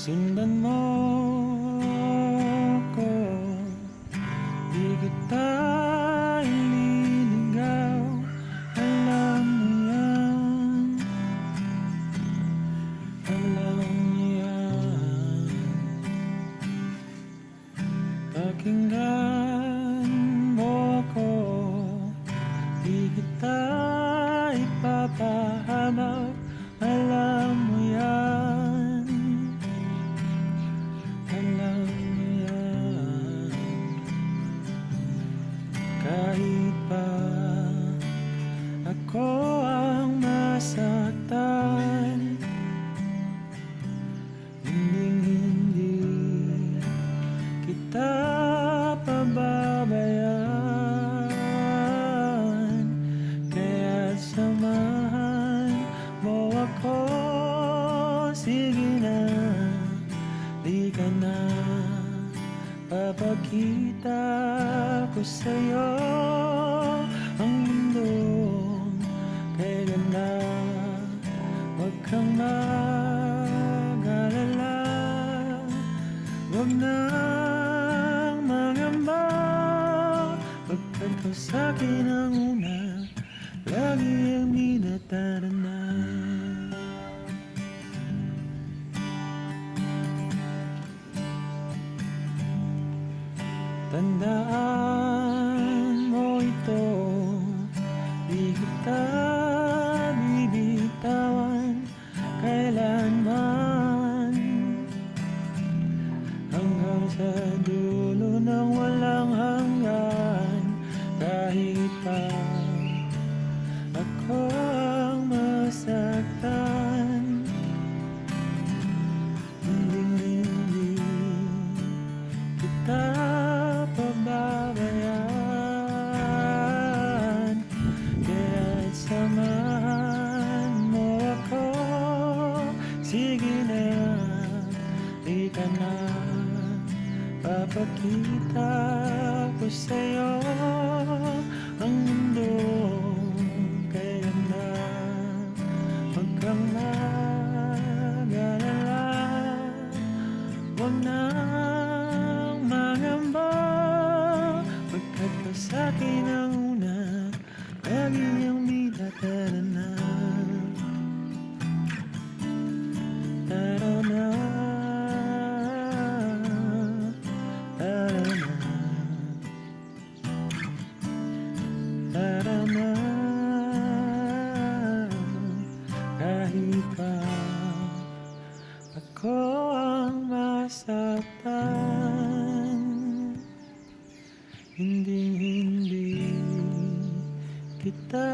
Sundan mo ko, di kita ililigaw. Alam mo yan, alam mo yan. Pakinggan mo ko, di kita ipapahamak. Alam mo yan, alam mo yan. Kahit pa ako ang masaktan, hindi kita pababayaan. Kaya samahan mo ako, sige na, di ka na. Papakita ko sa'yo ang mundo, kaya ganda. Huwag kang mag-alala, huwag nang mangamba. Pagkat ko sa'kin ang una, lagi ang minatarana. Tandaan mo ito, di kita bibitawan kailanman. Hanggang sa dulo ng walang hanggan. Kahit pa ako ang masaktan, hindi kita pababayaan. Kaya't samahan mo ako, sige na, di ka na. Papakita ko sa'yo ang mundo, kaya na. Huwag kang mag-alala, huwag nang mangamba. Pagkat ka sa'kin ang una, lagi ang minatarana. Tarana, tarana, tarana. Kahit pa ako ang masaktan, hindi kita